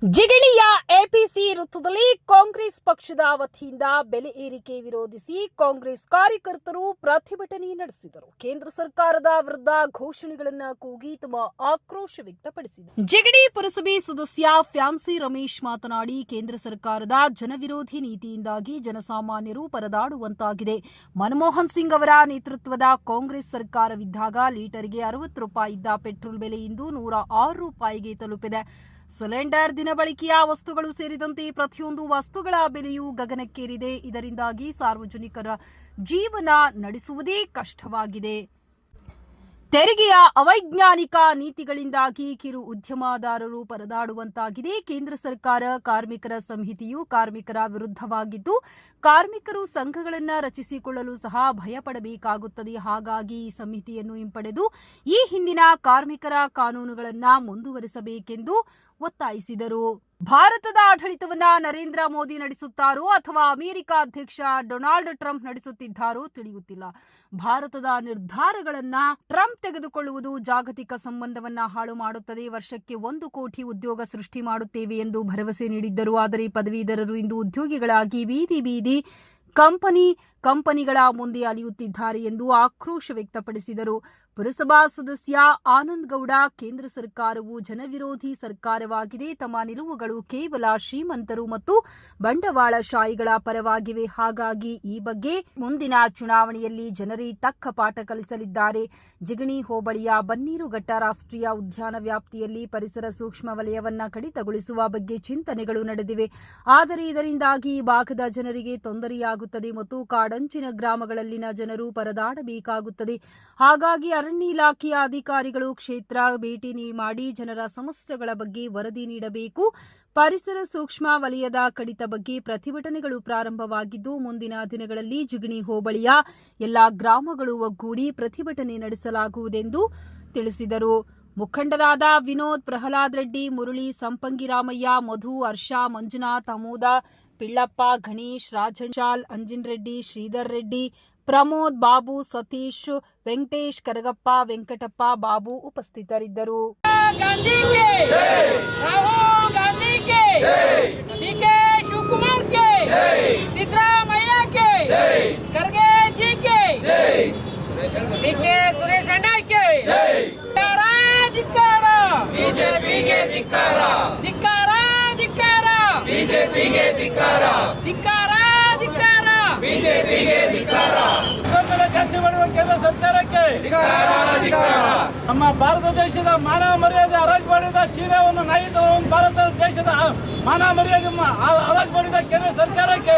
ಜಿಗಣಿಯ APC ವೃತ್ತದಲ್ಲಿ ಕಾಂಗ್ರೆಸ್ ಪಕ್ಷದ ವತಿಯಿಂದ ಬೆಲೆ ಏರಿಕೆ ವಿರೋಧಿಸಿ ಕಾಂಗ್ರೆಸ್ ಕಾರ್ಯಕರ್ತರು ಪ್ರತಿಭಟನೆ ನಡೆಸಿದರು. ಕೇಂದ್ರ ಸರ್ಕಾರದ ವಿರುದ್ಧ ಘೋಷಣೆಗಳನ್ನು ಕೂಗಿ ತಮ್ಮ ಆಕ್ರೋಶ ವ್ಯಕ್ತಪಡಿಸಿದರು. ಜಿಗಣಿ ಪುರಸಭೆ ಸದಸ್ಯ ಫ್ಯಾನ್ಸಿ ರಮೇಶ್ ಮಾತನಾಡಿ, ಕೇಂದ್ರ ಸರ್ಕಾರದ ಜನವಿರೋಧಿ ನೀತಿಯಿಂದಾಗಿ ಜನಸಾಮಾನ್ಯರು ಪರದಾಡುವಂತಾಗಿದೆ. ಮನಮೋಹನ್ ಸಿಂಗ್ ಅವರ ನೇತೃತ್ವದ ಕಾಂಗ್ರೆಸ್ ಸರ್ಕಾರವಿದ್ದಾಗ ಲೀಟರ್ಗೆ 60 ರೂಪಾಯಿ ಇದ್ದ ಪೆಟ್ರೋಲ್ ಬೆಲೆ ಇಂದು 106 ರೂಪಾಯಿಗೆ ತಲುಪಿದೆ. ಸಿಲಿಂಡರ್, ದಿನಬಳಕೆಯ ವಸ್ತುಗಳು ಸೇರಿದಂತೆ ಪ್ರತಿಯೊಂದು ವಸ್ತುಗಳ ಬೆಲೆಯೂ ಗಗನಕ್ಕೇರಿದೆ. ಇದರಿಂದಾಗಿ ಸಾರ್ವಜನಿಕರ ಜೀವನ ನಡೆಸುವುದೇ ಕಷ್ಟವಾಗಿದೆ. ತೆರಿಗೆಯ ಅವೈಜ್ಞಾನಿಕ ನೀತಿಗಳಿಂದಾಗಿ ಕಿರು ಉದ್ಯಮದಾರರು ಪರದಾಡುವಂತಾಗಿದೆ. ಕೇಂದ್ರ ಸರ್ಕಾರ ಕಾರ್ಮಿಕರ ಸಂಹಿತೆಯು ಕಾರ್ಮಿಕರ ವಿರುದ್ಧವಾಗಿದ್ದು, ಕಾರ್ಮಿಕರು ಸಂಘಗಳನ್ನು ರಚಿಸಿಕೊಳ್ಳಲು ಸಹ ಭಯಪಡಬೇಕಾಗುತ್ತದೆ. ಹಾಗಾಗಿ ಈ ಸಂಹಿತೆಯನ್ನು ಹಿಂಪಡೆದು ಈ ಹಿಂದಿನ ಕಾರ್ಮಿಕರ ಕಾನೂನುಗಳನ್ನು ಮುಂದುವರಿಸಬೇಕೆಂದು ಒತ್ತಾಯಿಸಿದರು. ಭಾರತದ ಆಡಳಿತವನ್ನ ನರೇಂದ್ರ ಮೋದಿ ನಡೆಸುತ್ತಾರೋ ಅಥವಾ ಅಮೆರಿಕ ಅಧ್ಯಕ್ಷ ಡೊನಾಲ್ಡ್ ಟ್ರಂಪ್ ನಡೆಸುತ್ತಿದ್ದಾರೋ ತಿಳಿಯುತ್ತಿಲ್ಲ. ಭಾರತದ ನಿರ್ಧಾರಗಳನ್ನ ಟ್ರಂಪ್ ತೆಗೆದುಕೊಳ್ಳುವುದು ಜಾಗತಿಕ ಸಂಬಂಧವನ್ನ ಹಾಳು ಮಾಡುತ್ತದೆ. ವರ್ಷಕ್ಕೆ 1 ಕೋಟಿ ಉದ್ಯೋಗ ಸೃಷ್ಟಿ ಮಾಡುತ್ತೇವೆ ಎಂದು ಭರವಸೆ ನೀಡಿದ್ದರು. ಆದರೆ ಪದವೀಧರರು ಇಂದು ಉದ್ಯೋಗಿಗಳಾಗಿ ಬೀದಿ ಕಂಪನಿಗಳ ಮುಂದೆ ಅಲಿಯುತ್ತಿದ್ದಾರೆ ಎಂದು ಆಕ್ರೋಶ ವ್ಯಕ್ತಪಡಿಸಿದರು. ಪುರಸಭಾ ಸದಸ್ಯ ಆನಂದ್ ಗೌಡ, ಕೇಂದ್ರ ಸರ್ಕಾರವು ಜನವಿರೋಧಿ ಸರ್ಕಾರವಾಗಿದೆ. ತಮ್ಮ ನಿಲುವುಗಳು ಕೇವಲ ಶ್ರೀಮಂತರು ಮತ್ತು ಬಂಡವಾಳಶಾಹಿಗಳ ಪರವಾಗಿವೆ. ಹಾಗಾಗಿ ಈ ಬಗ್ಗೆ ಮುಂದಿನ ಚುನಾವಣೆಯಲ್ಲಿ ಜನರೇ ತಕ್ಕ ಪಾಠ ಕಲಿಸಲಿದ್ದಾರೆ. ಜಿಗಣಿ ಹೋಬಳಿಯ ಬನ್ನೀರುಘಟ್ಟ ರಾಷ್ಟ್ರೀಯ ಉದ್ಯಾನ ವ್ಯಾಪ್ತಿಯಲ್ಲಿ ಪರಿಸರ ಸೂಕ್ಷ್ಮ ವಲಯವನ್ನ ಕಡಿತಗೊಳಿಸುವ ಬಗ್ಗೆ ಚಿಂತನೆಗಳು ನಡೆದಿವೆ. ಆದರೆ ಇದರಿಂದಾಗಿ ಈ ಭಾಗದ ಜನರಿಗೆ ತೊಂದರೆಯಾಗುತ್ತದೆ ಮತ್ತು ಕಾಡಂಚಿನ ಗ್ರಾಮಗಳಲ್ಲಿನ ಜನರು ಪರದಾಡಬೇಕಾಗುತ್ತದೆ. ಹಾಗಾಗಿ ಅರಣ್ಯ ಇಲಾಖೆಯ ಅಧಿಕಾರಿಗಳು ಕ್ಷೇತ್ರ ಭೇಟಿ ಮಾಡಿ ಜನರ ಸಮಸ್ಯೆಗಳ ಬಗ್ಗೆ ವರದಿ ನೀಡಬೇಕು. ಪರಿಸರ ಸೂಕ್ಷ್ಮ ವಲಯದ ಕಡಿತ ಬಗ್ಗೆ ಪ್ರತಿಭಟನೆಗಳು ಪ್ರಾರಂಭವಾಗಿದ್ದು, ಮುಂದಿನ ದಿನಗಳಲ್ಲಿ ಜಿಗಣಿ ಹೋಬಳಿಯ ಎಲ್ಲಾ ಗ್ರಾಮಗಳು ಒಗ್ಗೂಡಿ ಪ್ರತಿಭಟನೆ ನಡೆಸಲಾಗುವುದೆಂದು ತಿಳಿಸಿದರು. ಮುಖಂಡರಾದ ವಿನೋದ್, ಪ್ರಹ್ಲಾದ್ ರೆಡ್ಡಿ, ಮುರಳಿ, ಸಂಪಂಗಿ ರಾಮಯ್ಯ, ಮಧು, ಹರ್ಷ, ಮಂಜುನಾಥ್, ಅಮೋದ, ಪಿಳ್ಳಪ್ಪ, ಗಣೇಶ್, ರಾಜನ್, ಅಂಜಿನ್ ರೆಡ್ಡಿ, ಶ್ರೀಧರ್ ರೆಡ್ಡಿ, ಪ್ರಮೋದ್, ಬಾಬು, ಸತೀಶ್, ವೆಂಕಟೇಶ್, ಕರಗಪ್ಪ, ವೆಂಕಟಪ್ಪ, ಬಾಬು ಉಪಸ್ಥಿತರಿದ್ದರು. ಶಿವಕುಮಾರ್ ಕೆ, ಸಿದ್ದರಾಮಯ್ಯ ಕೆ, ಖರ್ಗೆ ಜಿ ಕೆ, ಡಿಕೆ ಸುರೇಶ್ ಅಣ್ಣ ಕೆ, ಧಿಕ್ಕಾರ, ಬಿಜೆಪಿಗೆ ಧಿಕ್ಕಾರ, ಧಿಕ್ಕಾರ, ಧಿಕ್ಕಾರ, ಬಿಜೆಪಿಗೆ ಧಿಕ್ಕಾರ, ಧಿಕ್ಕಾರ, ಧಿಕ್ಕಾರ, ಬಿಜೆಪಿಗೆ ಧಿಕ್ಕಾರ. ಜಾಸ್ತಿ ಮಾಡುವ ಕೇಂದ್ರ ಸರ್ಕಾರಕ್ಕೆ ನಮ್ಮ ಭಾರತ ದೇಶದ ಮಾನ ಮರ್ಯಾದೆ ಹರಾಜು ಮಾಡಿದ ಚೀನಾವನ್ನು ನಾಯಿತ ಭಾರತ ದೇಶದ ಮಾನ ಮರ್ಯಾದೆ ಹರಾಜು ಮಾಡಿದ ಕೇಂದ್ರ ಸರ್ಕಾರಕ್ಕೆ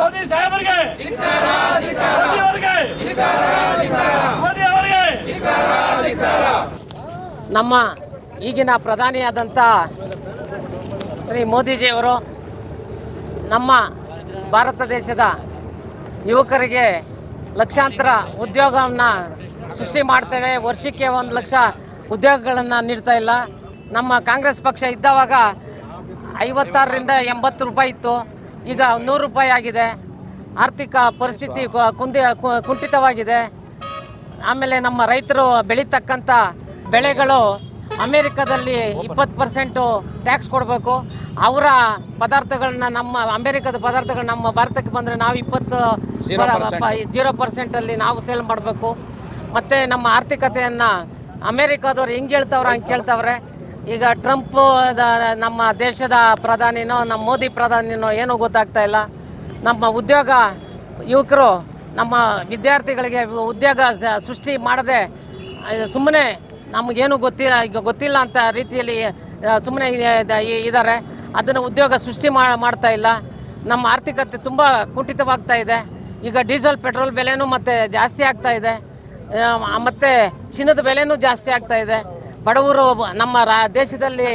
ಮೋದಿ ಸಾಹೇಬರಿಗೆ, ಮೋದಿ ಅವರಿಗೆ. ನಮ್ಮ ಈಗಿನ ಪ್ರಧಾನಿಯಾದಂಥ ಶ್ರೀ ಮೋದಿಜಿಯವರು ನಮ್ಮ ಭಾರತ ದೇಶದ ಯುವಕರಿಗೆ ಲಕ್ಷಾಂತರ ಉದ್ಯೋಗವನ್ನು ಸೃಷ್ಟಿ ಮಾಡ್ತೇವೆ, ವರ್ಷಕ್ಕೆ 1 ಲಕ್ಷ ಉದ್ಯೋಗಗಳನ್ನು ನೀಡ್ತಾ ಇಲ್ಲ. ನಮ್ಮ ಕಾಂಗ್ರೆಸ್ ಪಕ್ಷ ಇದ್ದವಾಗ 56ರಿಂದ 80 ರೂಪಾಯಿ ಇತ್ತು, ಈಗ 100 ರೂಪಾಯಿ ಆಗಿದೆ. ಆರ್ಥಿಕ ಪರಿಸ್ಥಿತಿ ಕುಂಠಿತವಾಗಿದೆ. ಆಮೇಲೆ ನಮ್ಮ ರೈತರು ಬೆಳೀತಕ್ಕಂಥ ಬೆಳೆಗಳು ಅಮೇರಿಕಾದಲ್ಲಿ 20% ಟ್ಯಾಕ್ಸ್ ಕೊಡಬೇಕು. ಅವರ ಪದಾರ್ಥಗಳನ್ನ ಅಮೇರಿಕದ ಪದಾರ್ಥಗಳು ನಮ್ಮ ಭಾರತಕ್ಕೆ ಬಂದರೆ ನಾವು 0% ನಾವು ಸೇಲ್ ಮಾಡಬೇಕು. ಮತ್ತು ನಮ್ಮ ಆರ್ಥಿಕತೆಯನ್ನು ಅಮೇರಿಕಾದವ್ರು ಹೆಂಗೆ ಹೇಳ್ತವ್ರೆ ಹಂಗೆ ಕೇಳ್ತವ್ರೆ. ಈಗ ಟ್ರಂಪ್ ನಮ್ಮ ದೇಶದ ಪ್ರಧಾನಿನೋ ನಮ್ಮ ಮೋದಿ ಪ್ರಧಾನಿನೋ ಏನೂ ಗೊತ್ತಾಗ್ತಾ ಇಲ್ಲ. ನಮ್ಮ ಉದ್ಯೋಗ ಯುವಕರು ನಮ್ಮ ವಿದ್ಯಾರ್ಥಿಗಳಿಗೆ ಉದ್ಯೋಗ ಸೃಷ್ಟಿ ಮಾಡದೆ ಸುಮ್ಮನೆ ನಮಗೇನು ಗೊತ್ತಿಲ್ಲ ಅಂತ ರೀತಿಯಲ್ಲಿ ಸುಮ್ಮನೆ ಇದ್ದಾರೆ. ಅದನ್ನು ಉದ್ಯೋಗ ಸೃಷ್ಟಿ ಮಾಡ್ತಾ ಇಲ್ಲ. ನಮ್ಮ ಆರ್ಥಿಕತೆ ತುಂಬ ಕುಂಠಿತವಾಗ್ತಾ ಇದೆ. ಈಗ ಡೀಸೆಲ್ ಪೆಟ್ರೋಲ್ ಬೆಲೆನೂ ಮತ್ತೆ ಜಾಸ್ತಿ ಆಗ್ತಾ ಇದೆ, ಮತ್ತು ಚಿನ್ನದ ಬೆಲೆನೂ ಜಾಸ್ತಿ ಆಗ್ತಾ ಇದೆ. ಬಡವರು ನಮ್ಮ ದೇಶದಲ್ಲಿ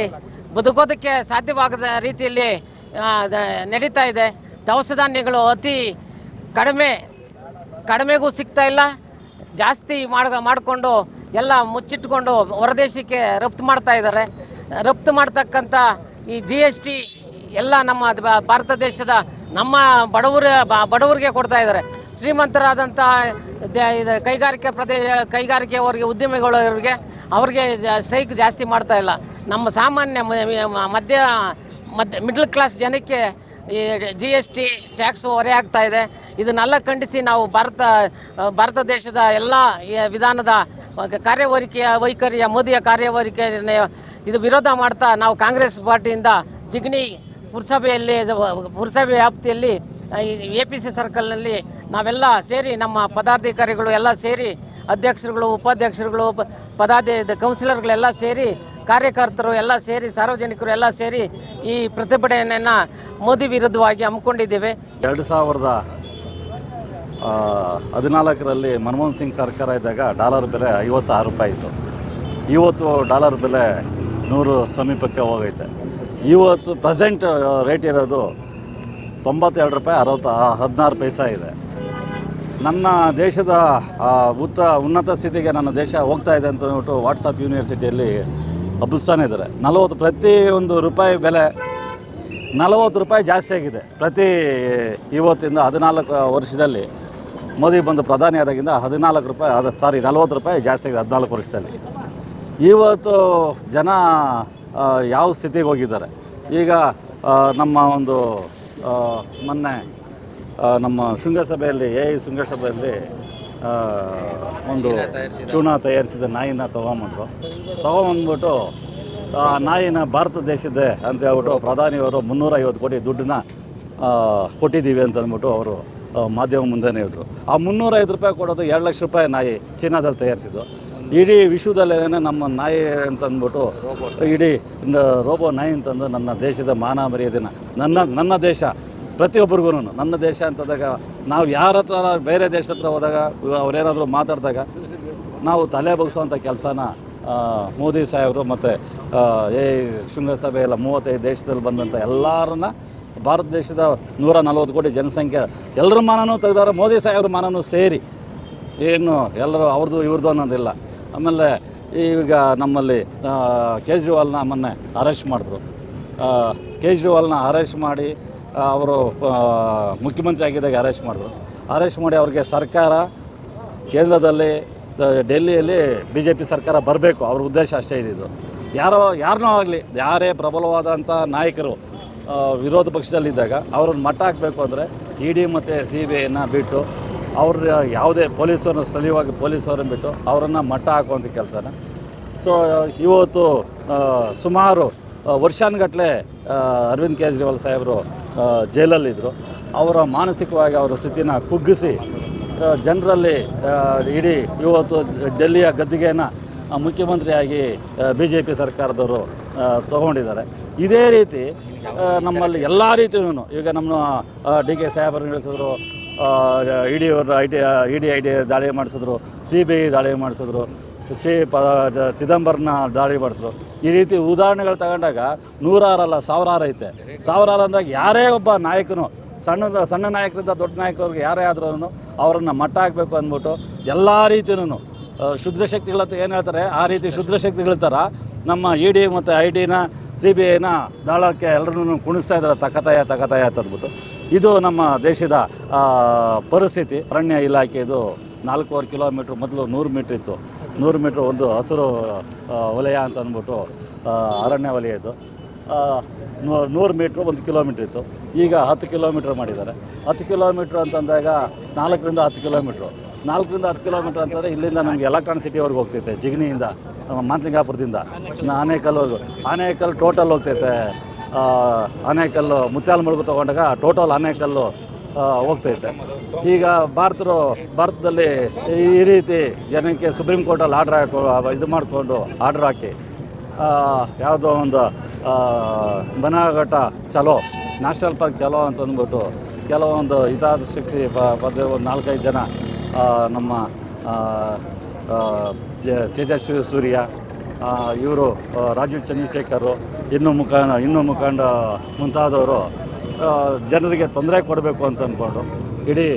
ಬದುಕೋದಕ್ಕೆ ಸಾಧ್ಯವಾಗದ ರೀತಿಯಲ್ಲಿ ನಡೀತಾ ಇದೆ. ದವಸ ಧಾನ್ಯಗಳು ಅತಿ ಕಡಿಮೆಗೂ ಸಿಗ್ತಾ ಇಲ್ಲ, ಜಾಸ್ತಿ ಮಾಡಿಕೊಂಡು ಎಲ್ಲ ಮುಚ್ಚಿಟ್ಕೊಂಡು ಹೊರದೇಶಕ್ಕೆ ರಫ್ತು ಮಾಡ್ತಾ ಇದ್ದಾರೆ. ರಫ್ತು ಮಾಡ್ತಕ್ಕಂಥ ಈ GST ಎಲ್ಲ ನಮ್ಮ ಭಾರತ ದೇಶದ ನಮ್ಮ ಬಡವರಿಗೆ ಕೊಡ್ತಾ ಇದ್ದಾರೆ. ಶ್ರೀಮಂತರಾದಂಥ ಇದು ಕೈಗಾರಿಕೆ ಅವರಿಗೆ ಉದ್ಯಮಿಗಳವರಿಗೆ ಅವ್ರಿಗೆ ಸ್ಟ್ರೈಕ್ ಜಾಸ್ತಿ ಮಾಡ್ತಾ ಇಲ್ಲ. ನಮ್ಮ ಸಾಮಾನ್ಯ ಮಿಡ್ಲ್ ಕ್ಲಾಸ್ ಜನಕ್ಕೆ ಈ GST ಟ್ಯಾಕ್ಸು ಹೊರೆ ಆಗ್ತಾ ಇದೆ. ಇದನ್ನೆಲ್ಲ ಖಂಡಿಸಿ ನಾವು ಭಾರತ ದೇಶದ ಎಲ್ಲ ವಿಧಾನದ ವೈಖರಿಯ ಮೋದಿಯ ಕಾರ್ಯವೈಖರಿಯ ಇದು ವಿರೋಧ ಮಾಡ್ತಾ ನಾವು ಕಾಂಗ್ರೆಸ್ ಪಾರ್ಟಿಯಿಂದ ಜಿಗಣಿ ಪುರಸಭೆ ವ್ಯಾಪ್ತಿಯಲ್ಲಿ APC ಸರ್ಕಲ್ನಲ್ಲಿ ನಾವೆಲ್ಲ ಸೇರಿ ನಮ್ಮ ಪದಾಧಿಕಾರಿಗಳು ಎಲ್ಲ ಸೇರಿ ಅಧ್ಯಕ್ಷರುಗಳು, ಉಪಾಧ್ಯಕ್ಷರುಗಳು, ಕೌನ್ಸಿಲರ್ಗಳೆಲ್ಲ ಸೇರಿ, ಕಾರ್ಯಕರ್ತರು ಎಲ್ಲ ಸೇರಿ, ಸಾರ್ವಜನಿಕರು ಎಲ್ಲ ಸೇರಿ ಈ ಪ್ರತಿಭಟನೆಯನ್ನು ಮೋದಿ ವಿರುದ್ಧವಾಗಿ ಹಮ್ಮಿಕೊಂಡಿದ್ದೇವೆ. 2014ರಲ್ಲಿ ಮನಮೋಹನ್ ಸಿಂಗ್ ಸರ್ಕಾರ ಇದ್ದಾಗ ಡಾಲರ್ ಬೆಲೆ 56 ರೂಪಾಯಿ ಇತ್ತು. ಇವತ್ತು ಡಾಲರ್ ಬೆಲೆ 100 ಸಮೀಪಕ್ಕೆ ಹೋಗೈತೆ. ಇವತ್ತು ಪ್ರೆಸೆಂಟ್ ರೇಟ್ ಇರೋದು 92 ರೂಪಾಯಿ 16 ಪೈಸೆ ಇದೆ. ನನ್ನ ದೇಶದ ಉನ್ನತ ಸ್ಥಿತಿಗೆ ನನ್ನ ದೇಶ ಹೋಗ್ತಾ ಇದೆ ಅಂತ ಅಂದ್ಬಿಟ್ಟು ವಾಟ್ಸಪ್ ಯೂನಿವರ್ಸಿಟಿಯಲ್ಲಿ ಹಬ್ಬಿಸ್ತಾನೆ ಇದ್ದಾರೆ. ಪ್ರತಿಯೊಂದು ರೂಪಾಯಿ ಬೆಲೆ 40 ರೂಪಾಯಿ ಜಾಸ್ತಿ ಆಗಿದೆ. ಇವತ್ತಿಂದ 14 ವರ್ಷದಲ್ಲಿ ಮೋದಿ ಬಂದು ಪ್ರಧಾನಿ ಆದಾಗಿಂದ 40 ರೂಪಾಯಿ ಜಾಸ್ತಿ ಆಗಿದೆ 14 ವರ್ಷದಲ್ಲಿ. ಇವತ್ತು ಜನ ಯಾವ ಸ್ಥಿತಿಗೆ ಹೋಗಿದ್ದಾರೆ. ಈಗ ನಮ್ಮ ಒಂದು ಮೊನ್ನೆ ನಮ್ಮ ಶೃಂಗಸಭೆಯಲ್ಲಿ ಶೃಂಗಸಭೆಯಲ್ಲಿ ಒಂದು ಚೂಣ ತಯಾರಿಸಿದ ನಾಯಿನ ತೊಗೊಂಬಂದ್ಬಿಟ್ಟು ನಾಯಿನ ಭಾರತ ದೇಶದ್ದೇ ಅಂತ ಹೇಳ್ಬಿಟ್ಟು ಪ್ರಧಾನಿಯವರು 350 ಕೋಟಿ ದುಡ್ಡನ್ನ ಕೊಟ್ಟಿದ್ದೀವಿ ಅಂತ ಅಂದ್ಬಿಟ್ಟು ಅವರು ಮಾಧ್ಯಮ ಮುಂದೆನೇ ಹೇಳಿದ್ರು. ಆ 350 ರೂಪಾಯಿ ಕೊಡೋದು 2 ಲಕ್ಷ ರೂಪಾಯಿ ನಾಯಿ ಚೀನಾದಲ್ಲಿ ತಯಾರಿಸಿದ್ದು. ಇಡೀ ವಿಶ್ವದಲ್ಲೇನೆ ನಮ್ಮ ನಾಯಿ ಅಂತಂದ್ಬಿಟ್ಟು ಇಡೀ ರೋಬೋ ನಾಯಿ ಅಂತಂದು ನನ್ನ ದೇಶದ ಮಾನ ಮರ್ಯಾದೆನ ನನ್ನ ದೇಶ ಪ್ರತಿಯೊಬ್ಬರಿಗೂ ನನ್ನ ದೇಶ ಅಂತಂದಾಗ ನಾವು ಯಾರ ಹತ್ರ ಬೇರೆ ದೇಶದ ಹತ್ರ ಹೋದಾಗ ಅವರೇನಾದರೂ ಮಾತಾಡಿದಾಗ ನಾವು ತಲೆ ಬಗ್ಸೋವಂಥ ಕೆಲಸನ ಮೋದಿ ಸಾಹೇಬರು ಮತ್ತು ಶೃಂಗಸಭೆ ಎಲ್ಲ 35 ದೇಶದಲ್ಲಿ ಬಂದಂಥ ಎಲ್ಲರನ್ನ ಭಾರತ ದೇಶದ 140 ಕೋಟಿ ಜನಸಂಖ್ಯೆ ಎಲ್ಲರ ಮಾನನೂ ತೆಗೆದಾರೆ. ಮೋದಿ ಸಾಹೇಬ್ರ ಮಾನನೂ ಸೇರಿ ಏನು ಎಲ್ಲರೂ ಅವ್ರದ್ದು ಇವ್ರದ್ದು ಅನ್ನೋದಿಲ್ಲ. ಆಮೇಲೆ ಈಗ ನಮ್ಮಲ್ಲಿ ಕೇಜ್ರಿವಾಲ್ನ ಮೊನ್ನೆ ಅರೆಸ್ಟ್ ಮಾಡಿದ್ರು. ಕೇಜ್ರಿವಾಲ್ನ ಅರೆಸ್ಟ್ ಮಾಡಿ ಅವರು ಮುಖ್ಯಮಂತ್ರಿ ಆಗಿದ್ದಾಗ ಅರೆಸ್ಟ್ ಮಾಡಿದ್ರು. ಅರೆಸ್ಟ್ ಮಾಡಿ ಅವ್ರಿಗೆ ಸರ್ಕಾರ ಕೇಂದ್ರದಲ್ಲಿ ಡೆಲ್ಲಿಯಲ್ಲಿ BJP ಸರ್ಕಾರ ಬರಬೇಕು, ಅವ್ರ ಉದ್ದೇಶ ಅಷ್ಟೇ ಇದ್ದಿದ್ದು. ಯಾರನ್ನೋ ಆಗಲಿ, ಯಾರೇ ಪ್ರಬಲವಾದಂಥ ನಾಯಕರು ವಿರೋಧ ಪಕ್ಷದಲ್ಲಿದ್ದಾಗ ಅವ್ರನ್ನ ಮಟ್ಟ ಹಾಕಬೇಕು ಅಂದರೆ ED ಮತ್ತು CBIನ ಬಿಟ್ಟು ಅವ್ರ ಯಾವುದೇ ಪೊಲೀಸರನ್ನ ಸ್ಥಳೀಯವಾಗಿ ಪೊಲೀಸರನ್ನು ಬಿಟ್ಟು ಅವರನ್ನು ಮಟ್ಟ ಹಾಕುವಂಥ ಕೆಲಸನ. ಸೊ ಇವತ್ತು ಸುಮಾರು ವರ್ಷಾನುಗಟ್ಟಲೆ ಅರವಿಂದ್ ಕೇಜ್ರಿವಾಲ್ ಸಾಹೇಬರು ಜೈಲಲ್ಲಿದ್ದರು. ಅವರ ಮಾನಸಿಕವಾಗಿ ಅವರ ಸ್ಥಿತಿನ ಕುಗ್ಗಿಸಿ ಜನರಲ್ಲಿ ಇಡೀ ಇವತ್ತು ಡೆಲ್ಲಿಯ ಗದ್ದುಗೆಯನ್ನು ಮುಖ್ಯಮಂತ್ರಿಯಾಗಿ BJP ಸರ್ಕಾರದವರು ತೊಗೊಂಡಿದ್ದಾರೆ. ಇದೇ ರೀತಿ ನಮ್ಮಲ್ಲಿ ಎಲ್ಲ ರೀತಿಯೂ ಈಗ ನಮ್ಮ DK ಸಾಹೇಬರನ್ನು ಇಳಿಸಿದ್ರು, ED ದಾಳಿ ಮಾಡಿಸಿದ್ರು, CBI ದಾಳಿ ಮಾಡಿಸಿದ್ರು, ಚಿದಂಬರನ ದಾಳಿ ಮಾಡಿಸಿದ್ರು. ಈ ರೀತಿ ಉದಾಹರಣೆಗಳು ತಗೊಂಡಾಗ ನೂರಾರಲ್ಲ ಸಾವಿರಾರು ಐತೆ. ಸಾವಿರಾರು ಅಂದಾಗ ಯಾರೇ ಒಬ್ಬ ನಾಯಕನು ಸಣ್ಣ ನಾಯಕರಿಂದ ದೊಡ್ಡ ನಾಯಕರಿಗೆ ಯಾರೇ ಆದ್ರೂ ಅವರನ್ನು ಮಟ್ಟ ಹಾಕಬೇಕು ಅಂದ್ಬಿಟ್ಟು ಎಲ್ಲ ರೀತಿಯೂ ಶುದ್ಧ ಶಕ್ತಿಗಳಂತ ಏನು ಹೇಳ್ತಾರೆ ಆ ರೀತಿ ಶುದ್ಧ ಶಕ್ತಿಗಳ ಥರ ನಮ್ಮ ED ಮತ್ತು ITನ CBIನ ದಾಳಕ್ಕೆ ಎಲ್ಲರೂ ಕುಣಿಸ್ತಾ ಇದ್ದಾರೆ ತಕತಾಯ ಅಂತಂದ್ಬಿಟ್ಟು. ಇದು ನಮ್ಮ ದೇಶದ ಪರಿಸ್ಥಿತಿ. ಅರಣ್ಯ ಇಲಾಖೆದು 4.5 ಕಿಲೋಮೀಟ್ರ್ ಮೊದಲು 100 ಮೀಟ್ರ್ ಇತ್ತು. 100 ಮೀಟ್ರ್ ಒಂದು ಹಸಿರು ವಲಯ ಅಂತ ಅಂದ್ಬಿಟ್ಟು ಅರಣ್ಯ ವಲಯ ಇದ್ದು 100 ಮೀಟ್ರ್ 1 ಕಿಲೋಮೀಟ್ರ್ ಇತ್ತು. ಈಗ 10 ಕಿಲೋಮೀಟ್ರ್ ಮಾಡಿದ್ದಾರೆ. 10 ಕಿಲೋಮೀಟ್ರ್ ಅಂತಂದಾಗ 4ರಿಂದ 10 ಕಿಲೋಮೀಟ್ರು. 4ರಿಂದ 10 ಕಿಲೋಮೀಟ್ರ್ ಅಂತಂದರೆ ಇಲ್ಲಿಂದ ನಮಗೆ ಎಲೆಕ್ಟ್ರಾನಿಕ್ ಸಿಟಿವರೆಗೆ ಹೋಗ್ತೈತೆ. ಜಿಗಣಿಯಿಂದ ಮಾಂತಲಿಂಗಾಪುರದಿಂದ ಆನೇಕಲ್ವರೆಗೂ. ಆನೇಕಲ್ ಟೋಟಲ್ ಹೋಗ್ತೈತೆ. ಆನೇಕಲ್ಲು ಮುತ್ಯಾಲಮುಳುಗು ತೊಗೊಂಡಾಗ ಟೋಟಲ್ ಆನೇಕಲ್ಲು ಹೋಗ್ತೈತೆ. ಈಗ ಭಾರತದಲ್ಲಿ ಈ ರೀತಿ ಜನಕ್ಕೆ ಸುಪ್ರೀಂ ಕೋರ್ಟಲ್ಲಿ ಆರ್ಡ್ರ್ ಹಾಕಿ ಯಾವುದೋ ಒಂದು ಬನಘಟ್ಟ ಚಲೋ ನ್ಯಾಷನಲ್ ಪಾರ್ಕ್ ಚಲೋ ಅಂತಂದ್ಬಿಟ್ಟು ಕೆಲವೊಂದು ಹಿತಾಸಕ್ತಿ ಒಂದು 4-5 ಜನ ನಮ್ಮ ತೇಜಸ್ವಿ ಸೂರ್ಯ ಇವರು ರಾಜೀವ್ ಚಂದ್ರಶೇಖರ್ ಇನ್ನೂ ಮುಖಂಡ ಮುಂತಾದವರು ಜನರಿಗೆ ತೊಂದರೆ ಕೊಡಬೇಕು ಅಂತ ಅಂದ್ಕೊಂಡು ಇಡೀ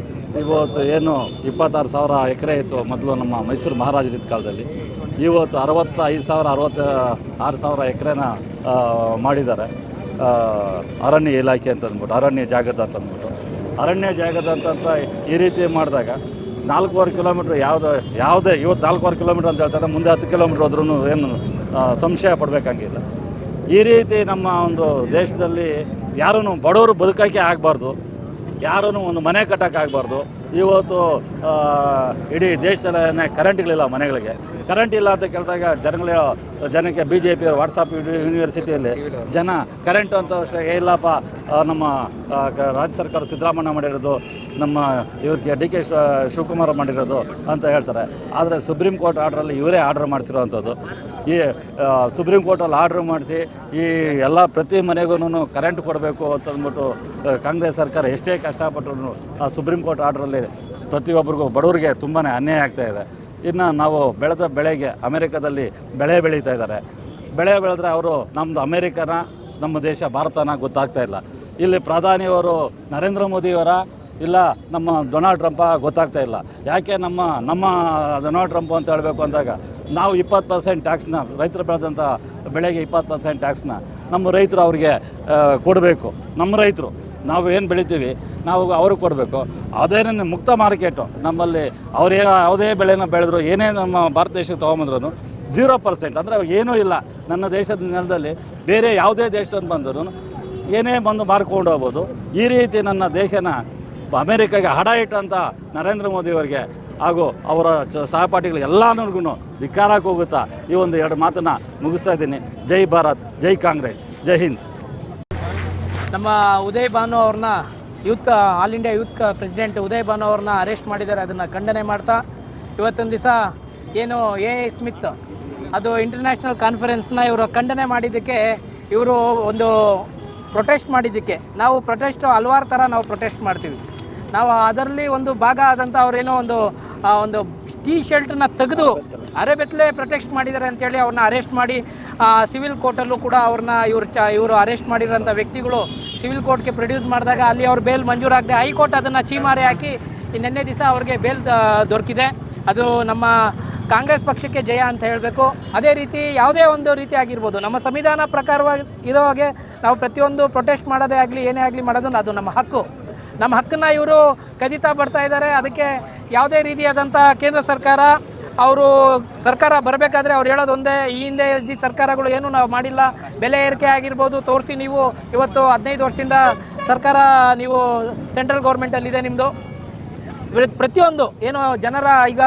ಇವತ್ತು ಏನು 26,000 ಎಕರೆ ಇತ್ತು ಮೊದಲು ನಮ್ಮ ಮೈಸೂರು ಮಹಾರಾಜರಿದ್ದ ಕಾಲದಲ್ಲಿ. ಇವತ್ತು 65,000 66,000 ಎಕರೆನ ಮಾಡಿದ್ದಾರೆ. ಅರಣ್ಯ ಇಲಾಖೆ ಅಂತ ಅಂದ್ಬಿಟ್ಟು ಅರಣ್ಯ ಜಾಗದ ಅಂತ ಅಂದ್ಬಿಟ್ಟು ಅರಣ್ಯ ಜಾಗದ ಅಂತ ಈ ರೀತಿ ಮಾಡಿದಾಗ 4.5 ಕಿಲೋಮೀಟ್ರ್ ಯಾವುದೇ ಇವತ್ತು 4.5 ಕಿಲೋಮೀಟ್ರ್ ಅಂತ ಹೇಳ್ತಾರೆ, ಮುಂದೆ 10 ಕಿಲೋಮೀಟ್ರ್ ಹೋದ್ರೂ ಏನು ಸಂಶಯ ಪಡಬೇಕಾಗಿಲ್ಲ. ಈ ರೀತಿ ನಮ್ಮ ಒಂದು ದೇಶದಲ್ಲಿ ಯಾರೂ ಬಡವರು ಬದುಕೋಕ್ಕೆ ಆಗಬಾರ್ದು, ಯಾರೂ ಒಂದು ಮನೆ ಕಟ್ಟೋಕ್ಕೆ ಆಗಬಾರ್ದು. ಇವತ್ತು ಇಡೀ ದೇಶದಲ್ಲೇ ಕರೆಂಟ್ಗಳಿಲ್ಲ, ಮನೆಗಳಿಗೆ ಕರೆಂಟ್ ಇಲ್ಲ ಅಂತ ಕೇಳಿದಾಗ ಜನಕ್ಕೆ ಬಿ ಜೆ ಪಿ ವಾಟ್ಸಪ್ ಯೂನಿವರ್ಸಿಟಿಯಲ್ಲಿ ಜನ ಕರೆಂಟು ಅಂತ ಇಲ್ಲಪ್ಪ, ನಮ್ಮ ರಾಜ್ಯ ಸರ್ಕಾರ ಸಿದ್ದರಾಮಯ್ಯ ಮಾಡಿರೋದು, ನಮ್ಮ ಇವ್ರಿಗೆ ಡಿ ಕೆ ಶಿವಕುಮಾರ್ ಮಾಡಿರೋದು ಅಂತ ಹೇಳ್ತಾರೆ. ಆದರೆ ಸುಪ್ರೀಂ ಕೋರ್ಟ್ ಆರ್ಡ್ರಲ್ಲಿ ಇವರೇ ಆರ್ಡ್ರ್ ಮಾಡಿಸಿರೋವಂಥದ್ದು. ಈ ಸುಪ್ರೀಂ ಕೋರ್ಟಲ್ಲಿ ಆರ್ಡ್ರ್ ಮಾಡಿಸಿ ಈ ಎಲ್ಲ ಪ್ರತಿ ಮನೆಗೂ ಕರೆಂಟ್ ಕೊಡಬೇಕು ಅಂತಂದ್ಬಿಟ್ಟು ಕಾಂಗ್ರೆಸ್ ಸರ್ಕಾರ ಎಷ್ಟೇ ಕಷ್ಟಪಟ್ಟರು ಆ ಸುಪ್ರೀಂ ಕೋರ್ಟ್ ಆರ್ಡ್ರಲ್ಲಿ ಪ್ರತಿಯೊಬ್ಬರಿಗೂ ಬಡವರಿಗೆ ತುಂಬಾ ಅನ್ಯಾಯ ಆಗ್ತಾಯಿದೆ. ಇನ್ನು ನಾವು ಬೆಳೆದ ಬೆಳೆಗೆ ಅಮೆರಿಕದಲ್ಲಿ ಬೆಳೆ ಬೆಳೀತಾ ಇದ್ದಾರೆ. ಬೆಳೆ ಬೆಳೆದ್ರೆ ಅವರು ನಮ್ಮದು ಅಮೇರಿಕನ ನಮ್ಮ ದೇಶ ಭಾರತನ ಗೊತ್ತಾಗ್ತಾ ಇಲ್ಲ. ಇಲ್ಲಿ ಪ್ರಧಾನಿಯವರು ನರೇಂದ್ರ ಮೋದಿಯವರ ಇಲ್ಲ ನಮ್ಮ ಡೊನಾಲ್ಡ್ ಟ್ರಂಪ ಗೊತ್ತಾಗ್ತಾ ಇಲ್ಲ. ಯಾಕೆ ನಮ್ಮ ಡೊನಾಲ್ಡ್ ಟ್ರಂಪ್ ಅಂತ ಹೇಳಬೇಕು ಅಂದಾಗ ನಾವು 20% ಟ್ಯಾಕ್ಸ್ನ ರೈತರು ಬೆಳೆದಂಥ ಬೆಳೆಗೆ 20% ಟ್ಯಾಕ್ಸ್ನ ನಮ್ಮ ರೈತರು ಅವ್ರಿಗೆ ಕೊಡಬೇಕು. ನಮ್ಮ ರೈತರು ನಾವು ಏನು ಬೆಳಿತೀವಿ ನಾವು ಅವ್ರಿಗೆ ಕೊಡಬೇಕು. ಅದೇನೇ ಮುಕ್ತ ಮಾರ್ಕೆಟು ನಮ್ಮಲ್ಲಿ ಅವ್ರು ಯಾವುದೇ ಬೆಳೆನ ಬೆಳೆದ್ರು ಏನೇ ನಮ್ಮ ಭಾರತ ದೇಶಕ್ಕೆ ತೊಗೊಂಬಂದ್ರೂ 0% ಅಂದರೆ ಏನೂ ಇಲ್ಲ. ನನ್ನ ದೇಶದ ನೆಲದಲ್ಲಿ ಬೇರೆ ಯಾವುದೇ ದೇಶದಿಂದ ಬಂದರೂ ಏನೇ ಬಂದು ಮಾರ್ಕೊಂಡು ಹೋಗ್ಬೋದು. ಈ ರೀತಿ ನನ್ನ ದೇಶನ ಅಮೇರಿಕಾಗೆ ಹಡ ಇಟ್ಟಂಥ ನರೇಂದ್ರ ಮೋದಿಯವರಿಗೆ ಹಾಗೂ ಅವರ ಸಹಪಾಠಿಗಳು ಎಲ್ಲರಿಗೂ ಧಿಕ್ಕಾರಕ್ಕೆ ಹೋಗುತ್ತಾ ಈ ಒಂದು 2 ಮಾತನ್ನು ಮುಗಿಸ್ತಾ ಇದ್ದೀನಿ. ಜೈ ಭಾರತ್, ಜೈ ಕಾಂಗ್ರೆಸ್, ಜೈ ಹಿಂದ್. ನಮ್ಮ ಉದಯ್ ಭಾನು ಅವ್ರನ್ನ all India youth president Uday Bhanu ಅವ್ರನ್ನ ಅರೆಸ್ಟ್ ಮಾಡಿದ್ದಾರೆ. ಅದನ್ನು ಖಂಡನೆ ಮಾಡ್ತಾ ಇವತ್ತೊಂದು ದಿವಸ ಏನು ಎ ಸ್ಮಿತ್ ಅದು ಇಂಟರ್ನ್ಯಾಷನಲ್ ಕಾನ್ಫರೆನ್ಸ್ನ ಇವರು ಖಂಡನೆ ಮಾಡಿದ್ದಕ್ಕೆ, ಇವರು ಒಂದು ಪ್ರೊಟೆಸ್ಟ್ ಮಾಡಿದ್ದಕ್ಕೆ, ನಾವು ಪ್ರೊಟೆಸ್ಟು ಹಲವಾರು ಥರ ನಾವು ಪ್ರೊಟೆಸ್ಟ್ ಮಾಡ್ತೀವಿ. ನಾವು ಅದರಲ್ಲಿ ಒಂದು ಭಾಗ ಆದಂಥ ಅವರೇನೋ ಒಂದು ಟೀ ಶರ್ಟನ್ನ ತೆಗೆದು ಅರೆಬೆತ್ತಲೆ ಪ್ರೊಟೆಸ್ಟ್ ಮಾಡಿದ್ದಾರೆ ಅಂತೇಳಿ ಅವ್ರನ್ನ ಅರೆಸ್ಟ್ ಮಾಡಿ ಸಿವಿಲ್ ಕೋರ್ಟಲ್ಲೂ ಕೂಡ ಅವ್ರನ್ನ ಇವರು ಅರೆಸ್ಟ್ ಮಾಡಿರೋಂಥ ವ್ಯಕ್ತಿಗಳು ಸಿವಿಲ್ ಕೋರ್ಟ್ಗೆ ಪ್ರೊಡ್ಯೂಸ್ ಮಾಡಿದಾಗ ಅಲ್ಲಿ ಅವ್ರ ಬೇಲ್ ಮಂಜೂರಾಗದೆ ಹೈಕೋರ್ಟ್ ಅದನ್ನು ಚೀಮಾರೆ ಹಾಕಿ ನಿನ್ನೆ ದಿವಸ ಅವ್ರಿಗೆ ಬೇಲ್ ದೊರಕಿದೆ. ಅದು ನಮ್ಮ ಕಾಂಗ್ರೆಸ್ ಪಕ್ಷಕ್ಕೆ ಜಯ ಅಂತ ಹೇಳಬೇಕು. ಅದೇ ರೀತಿ ಯಾವುದೇ ಒಂದು ರೀತಿ ಆಗಿರ್ಬೋದು, ನಮ್ಮ ಸಂವಿಧಾನ ಪ್ರಕಾರವಾಗಿ ಇರೋ ಹಾಗೆ ನಾವು ಪ್ರತಿಯೊಂದು ಪ್ರೊಟೆಸ್ಟ್ ಮಾಡೋದೇ ಆಗಲಿ ಏನೇ ಆಗಲಿ ಮಾಡೋದು ಅದು ನಮ್ಮ ಹಕ್ಕು. ನಮ್ಮ ಹಕ್ಕನ್ನು ಇವರು ಕದೀತಾ ಬರ್ತಾ ಇದ್ದಾರೆ. ಅದಕ್ಕೆ ಯಾವುದೇ ರೀತಿಯಾದಂಥ ಕೇಂದ್ರ ಸರ್ಕಾರ ಬರಬೇಕಾದ್ರೆ ಅವ್ರು ಹೇಳೋದು ಒಂದೇ, ಈ ಹಿಂದೆ ಇದ್ದ ಸರ್ಕಾರಗಳು ಏನೂ ನಾವು ಮಾಡಿಲ್ಲ, ಬೆಲೆ ಏರಿಕೆ ಆಗಿರ್ಬೋದು ತೋರಿಸಿ, ನೀವು ಇವತ್ತು 15 ವರ್ಷದಿಂದ ಸರ್ಕಾರ ನೀವು ಸೆಂಟ್ರಲ್ ಗೌರ್ಮೆಂಟಲ್ಲಿದೆ ನಿಮ್ಮದು. ಪ್ರತಿಯೊಂದು ಏನು ಜನರ ಈಗ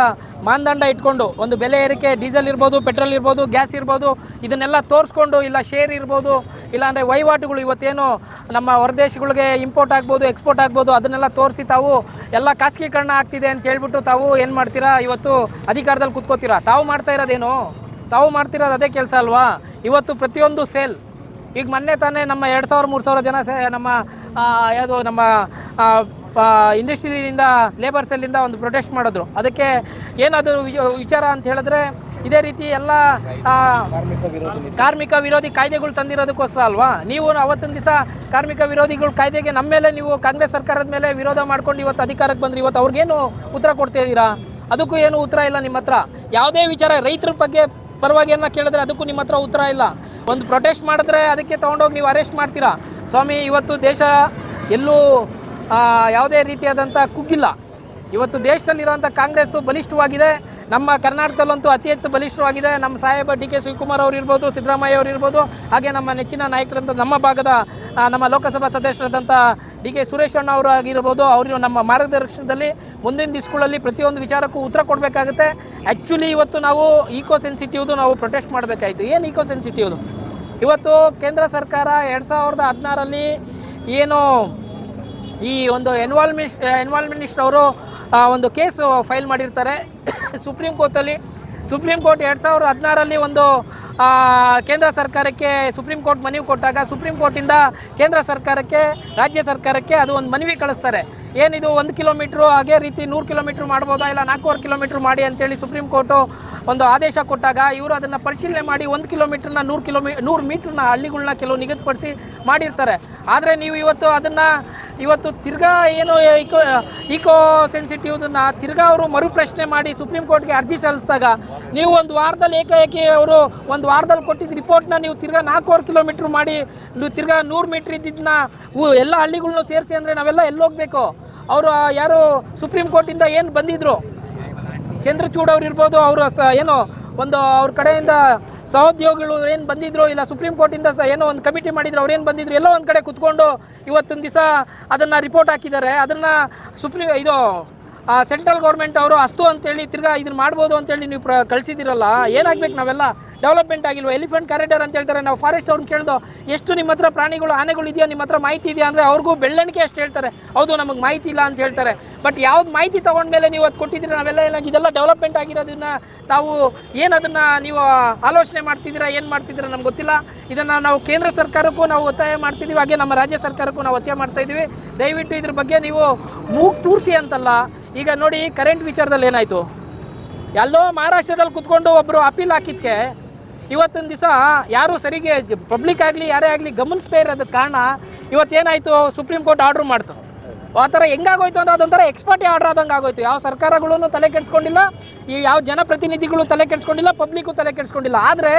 ಮಾನದಂಡ ಇಟ್ಕೊಂಡು ಒಂದು ಬೆಲೆ ಏರಿಕೆ, ಡೀಸೆಲ್ ಇರ್ಬೋದು, ಪೆಟ್ರೋಲ್ ಇರ್ಬೋದು, ಗ್ಯಾಸ್ ಇರ್ಬೋದು, ಇದನ್ನೆಲ್ಲ ತೋರಿಸ್ಕೊಂಡು, ಇಲ್ಲ ಶೇರ್ ಇರ್ಬೋದು, ಇಲ್ಲಾಂದರೆ ವಹಿವಾಟುಗಳು ಇವತ್ತೇನು ನಮ್ಮ ಹೊರದೇಶಗಳಿಗೆ ಇಂಪೋರ್ಟ್ ಆಗ್ಬೋದು, ಎಕ್ಸ್ಪೋರ್ಟ್ ಆಗ್ಬೋದು, ಅದನ್ನೆಲ್ಲ ತೋರಿಸಿ ತಾವು ಎಲ್ಲ ಖಾಸಗೀಕರಣ ಆಗ್ತಿದೆ ಅಂತ ಹೇಳ್ಬಿಟ್ಟು ತಾವು ಏನು ಮಾಡ್ತೀರಾ, ಇವತ್ತು ಅಧಿಕಾರದಲ್ಲಿ ಕೂತ್ಕೋತೀರಾ. ತಾವು ಮಾಡ್ತಾ ಇರೋದೇನು, ತಾವು ಮಾಡ್ತಿರೋದು ಅದೇ ಕೆಲಸ ಅಲ್ವಾ. ಇವತ್ತು ಪ್ರತಿಯೊಂದು ಸೇಲ್, ಈಗ ಮೊನ್ನೆ ತಾನೇ ನಮ್ಮ 2000-3000 ಜನ ನಮ್ಮ ಯಾವುದು ನಮ್ಮ ಇಂಡಸ್ಟ್ರಿಯಿಂದ ಲೇಬರ್ ಸೆಲ್ಲಿಂದ ಒಂದು ಪ್ರೊಟೆಸ್ಟ್ ಮಾಡಿದ್ರು. ಅದಕ್ಕೆ ಏನದು ವಿಚಾರ ಅಂತ ಹೇಳಿದ್ರೆ, ಇದೇ ರೀತಿ ಎಲ್ಲ ಕಾರ್ಮಿಕ ವಿರೋಧಿ ಕಾಯ್ದೆಗಳು ತಂದಿರೋದಕ್ಕೋಸ್ಕರ ಅಲ್ವಾ. ನೀವು ಅವತ್ತೊಂದು ದಿವಸ ಕಾರ್ಮಿಕ ವಿರೋಧಿಗಳು ಕಾಯ್ದೆಗೆ ನಮ್ಮ ಮೇಲೆ ನೀವು ಕಾಂಗ್ರೆಸ್ ಸರ್ಕಾರದ ಮೇಲೆ ವಿರೋಧ ಮಾಡ್ಕೊಂಡು ಇವತ್ತು ಅಧಿಕಾರಕ್ಕೆ ಬಂದ್ರಿ. ಇವತ್ತು ಅವ್ರಿಗೇನು ಉತ್ತರ ಕೊಡ್ತಾ ಇದ್ದೀರಾ? ಅದಕ್ಕೂ ಏನು ಉತ್ತರ ಇಲ್ಲ ನಿಮ್ಮ ಹತ್ರ. ಯಾವುದೇ ವಿಚಾರ ರೈತರ ಬಗ್ಗೆ ಪರವಾಗಿ ಏನೋ ಕೇಳಿದ್ರೆ ಅದಕ್ಕೂ ನಿಮ್ಮ ಹತ್ರ ಉತ್ತರ ಇಲ್ಲ. ಒಂದು ಪ್ರೊಟೆಸ್ಟ್ ಮಾಡಿದ್ರೆ ಅದಕ್ಕೆ ತೊಗೊಂಡೋಗಿ ನೀವು ಅರೆಸ್ಟ್ ಮಾಡ್ತೀರಾ. ಸ್ವಾಮಿ, ಇವತ್ತು ದೇಶ ಎಲ್ಲೂ ಯಾವುದೇ ರೀತಿಯಾದಂಥ ಕುಗ್ಗಿಲ್ಲ. ಇವತ್ತು ದೇಶದಲ್ಲಿರೋಂಥ ಕಾಂಗ್ರೆಸ್ಸು ಬಲಿಷ್ಠವಾಗಿದೆ. ನಮ್ಮ ಕರ್ನಾಟಕದಲ್ಲಂತೂ ಅತಿ ಹೆಚ್ಚು ಬಲಿಷ್ಠವಾಗಿದೆ. ನಮ್ಮ ಸಾಹೇಬ ಡಿ ಕೆ ಶಿವಕುಮಾರ್ ಅವರು ಇರ್ಬೋದು, ಸಿದ್ದರಾಮಯ್ಯ ಅವರು ಇರ್ಬೋದು, ಹಾಗೆ ನಮ್ಮ ನೆಚ್ಚಿನ ನಾಯಕರಂತ ನಮ್ಮ ಭಾಗದ ನಮ್ಮ ಲೋಕಸಭಾ ಸದಸ್ಯರಾದಂಥ ಡಿ ಕೆ ಸುರೇಶ್ ಅಣ್ಣ ಅವರು ಆಗಿರ್ಬೋದು, ಅವರು ನಮ್ಮ ಮಾರ್ಗದರ್ಶನದಲ್ಲಿ ಮುಂದಿನ ದಿವಸಗಳಲ್ಲಿ ಪ್ರತಿಯೊಂದು ವಿಚಾರಕ್ಕೂ ಉತ್ತರ ಕೊಡಬೇಕಾಗುತ್ತೆ. ಆ್ಯಕ್ಚುಲಿ ಇವತ್ತು ನಾವು ಈಕೋ ಸೆನ್ಸಿಟಿವ್ದು ನಾವು ಪ್ರೊಟೆಸ್ಟ್ ಮಾಡಬೇಕಾಯಿತು. ಏನು ಈಕೋ ಸೆನ್ಸಿಟಿವ್ದು? ಇವತ್ತು ಕೇಂದ್ರ ಸರ್ಕಾರ 2016ರಲ್ಲಿ ಏನು ಈ ಒಂದು ಎನ್ವಾಲ್ಮೆಂಟ್ ಮಿನಿಸ್ಟರ್ ಅವರು ಒಂದು ಕೇಸು ಫೈಲ್ ಮಾಡಿರ್ತಾರೆ ಸುಪ್ರೀಂ ಕೋರ್ಟಲ್ಲಿ. ಸುಪ್ರೀಂ ಕೋರ್ಟ್ 2016ರಲ್ಲಿ ಒಂದು ಕೇಂದ್ರ ಸರ್ಕಾರಕ್ಕೆ ಸುಪ್ರೀಂ ಕೋರ್ಟ್ ಮನವಿ ಕೊಟ್ಟಾಗ ಸುಪ್ರೀಂ ಕೋರ್ಟಿಂದ ಕೇಂದ್ರ ಸರ್ಕಾರಕ್ಕೆ, ರಾಜ್ಯ ಸರ್ಕಾರಕ್ಕೆ ಅದು ಒಂದು ಮನವಿ ಕಳಿಸ್ತಾರೆ. ಏನಿದು 1 ಕಿಲೋಮೀಟ್ರು, ಅದೇ ರೀತಿ 100 ಕಿಲೋಮೀಟ್ರ್ ಮಾಡ್ಬೋದಾ, ಇಲ್ಲ 4.5 ಕಿಲೋಮೀಟ್ರ್ ಮಾಡಿ ಅಂತೇಳಿ ಸುಪ್ರೀಂ ಕೋರ್ಟು ಒಂದು ಆದೇಶ ಕೊಟ್ಟಾಗ ಇವರು ಅದನ್ನು ಪರಿಶೀಲನೆ ಮಾಡಿ 1 ಕಿಲೋಮೀಟ್ರನ್ನ 100 ಮೀಟ್ರನ್ನ ಹಳ್ಳಿಗಳನ್ನ ಕೆಲವು ನಿಗದಿಪಡಿಸಿ ಮಾಡಿರ್ತಾರೆ. ಆದರೆ ನೀವು ಇವತ್ತು ಅದನ್ನು ಇವತ್ತು ತಿರ್ಗಾ ಏನು ಈಕೋ ಸೆನ್ಸಿಟಿವ್ದನ್ನು ತಿರ್ಗಾ ಅವರು ಮರುಪ್ರಶ್ನೆ ಮಾಡಿ ಸುಪ್ರೀಂ ಕೋರ್ಟ್ಗೆ ಅರ್ಜಿ ಸಲ್ಲಿಸಿದಾಗ ನೀವು ಒಂದು ವಾರದಲ್ಲಿ ಏಕಾಏಕಿ ಅವರು ಒಂದು ವಾರದಲ್ಲಿ ಕೊಟ್ಟಿದ್ದ ರಿಪೋರ್ಟ್ನ ನೀವು ತಿರ್ಗಾ 4 ಕಿಲೋಮೀಟ್ರ್ ಮಾಡಿ ನೀವು ತಿರ್ಗಾ 100 ಮೀಟ್ರ್ ಇದ್ದಿದ್ದನ್ನ ಎಲ್ಲ ಹಳ್ಳಿಗಳ್ನೂ ಸೇರಿಸಿ ಅಂದರೆ ನಾವೆಲ್ಲ ಎಲ್ಲಿ ಹೋಗಬೇಕು? ಅವರು ಯಾರು ಸುಪ್ರೀಂ ಕೋರ್ಟಿಂದ ಏನು ಬಂದಿದ್ರು, ಚಂದ್ರಚೂಡ್ ಅವ್ರು ಇರ್ಬೋದು, ಅವರು ಏನೋ ಒಂದು ಅವ್ರ ಕಡೆಯಿಂದ ಸಹೋದ್ಯೋಗಿಗಳು ಏನು ಬಂದಿದ್ರು, ಇಲ್ಲ ಸುಪ್ರೀಂ ಕೋರ್ಟಿಂದ ಏನೋ ಒಂದು ಕಮಿಟಿ ಮಾಡಿದ್ರು, ಅವ್ರು ಏನು ಬಂದಿದ್ರು, ಎಲ್ಲೋ ಒಂದು ಕಡೆ ಕುತ್ಕೊಂಡು ಇವತ್ತೊಂದು ದಿವಸ ಅದನ್ನು ರಿಪೋರ್ಟ್ ಹಾಕಿದ್ದಾರೆ. ಅದನ್ನು ಸೆಂಟ್ರಲ್ ಗೌರ್ಮೆಂಟ್ ಅವರು ಅಸ್ತು ಅಂತೇಳಿ ತಿರ್ಗಾ ಇದನ್ನು ಮಾಡ್ಬೋದು ಅಂತೇಳಿ ನೀವು ಕಳಿಸಿದ್ದೀರಲ್ಲ, ಏನಾಗಬೇಕು? ನಾವೆಲ್ಲ ಡೆವಲಪ್ಮೆಂಟ್ ಆಗಿಲ್ವ? ಎಲಿಫೆಂಟ್ ಕಾರಿಡಾರ್ ಅಂತ ಹೇಳ್ತಾರೆ. ನಾವು ಫಾರೆಸ್ಟ್ ಅವ್ರನ್ನ ಕೇಳ್ದೋ, ಎಷ್ಟು ನಿಮ್ಮ ಹತ್ರ ಪ್ರಾಣಿಗಳು, ಆನೆಗಳು ಇದೆಯಾ, ನಿಮ್ಮ ಹತ್ರ ಮಾಹಿತಿ ಇದೆಯಾ ಅಂದರೆ ಅವ್ರಿಗೂ ಬೆಳ್ಳಣಿಕೆ ಅಷ್ಟು ಹೇಳ್ತಾರೆ, ಹೌದು ನಮಗೆ ಮಾಹಿತಿ ಇಲ್ಲ ಅಂತ ಹೇಳ್ತಾರೆ. ಬಟ್ ಯಾವ್ದು ಮಾಹಿತಿ ತೊಗೊಂಡ್ಮೇಲೆ ನೀವು ಅದು ಕೊಟ್ಟಿದ್ದೀರ, ನಾವೆಲ್ಲ ಇದೆಲ್ಲ ಡೆವಲಪ್ಮೆಂಟ್ ಆಗಿರೋದನ್ನ ತಾವು ಏನು ಅದನ್ನು ನೀವು ಆಲೋಚನೆ ಮಾಡ್ತಿದ್ದೀರಾ, ಏನು ಮಾಡ್ತಿದ್ದೀರಾ ನಮ್ಗೆ ಗೊತ್ತಿಲ್ಲ. ಇದನ್ನು ನಾವು ಕೇಂದ್ರ ಸರ್ಕಾರಕ್ಕೂ ನಾವು ಒತ್ತಾಯ ಮಾಡ್ತಿದ್ದೀವಿ, ಹಾಗೆ ನಮ್ಮ ರಾಜ್ಯ ಸರ್ಕಾರಕ್ಕೂ ನಾವು ಒತ್ತಾಯ ಮಾಡ್ತಾಯಿದ್ದೀವಿ. ದಯವಿಟ್ಟು ಇದ್ರ ಬಗ್ಗೆ ನೀವು ಮೂಗು ತೂರಿಸಿ ಅಂತಲ್ಲ. ಈಗ ನೋಡಿ, ಕರೆಂಟ್ ವಿಚಾರದಲ್ಲಿ ಏನಾಯಿತು, ಎಲ್ಲೋ ಮಹಾರಾಷ್ಟ್ರದಲ್ಲಿ ಕುತ್ಕೊಂಡು ಒಬ್ಬರು ಅಪೀಲ್ ಹಾಕಿದ್ಕೆ ಇವತ್ತೊಂದು ದಿವಸ ಯಾರು ಸರಿಗೆ ಪಬ್ಲಿಕ್ ಆಗಲಿ ಯಾರೇ ಆಗಲಿ ಗಮನಿಸ್ತಾ ಇರೋದಕ್ಕೆ ಕಾರಣ ಇವತ್ತೇನಾಯಿತು, ಸುಪ್ರೀಂ ಕೋರ್ಟ್ ಆರ್ಡ್ರ್ ಮಾಡ್ತು. ಆ ಥರ ಹೆಂಗಾಗೋಯ್ತು ಅಂದರೆ ಅದೊಂಥರ ಎಕ್ಸ್ಪರ್ಟಿ ಆರ್ಡ್ರ್ ಆದಂಗೆ ಆಗೋಯ್ತು. ಯಾವ ಸರ್ಕಾರಗಳೂ ತಲೆ ಕೆಡಿಸ್ಕೊಂಡಿಲ್ಲ, ಯಾವ ಜನಪ್ರತಿನಿಧಿಗಳು ತಲೆ ಕೆಡಿಸ್ಕೊಂಡಿಲ್ಲ, ಪಬ್ಲಿಕ್ಕು ತಲೆ ಕೆಡಿಸ್ಕೊಂಡಿಲ್ಲ. ಆದರೆ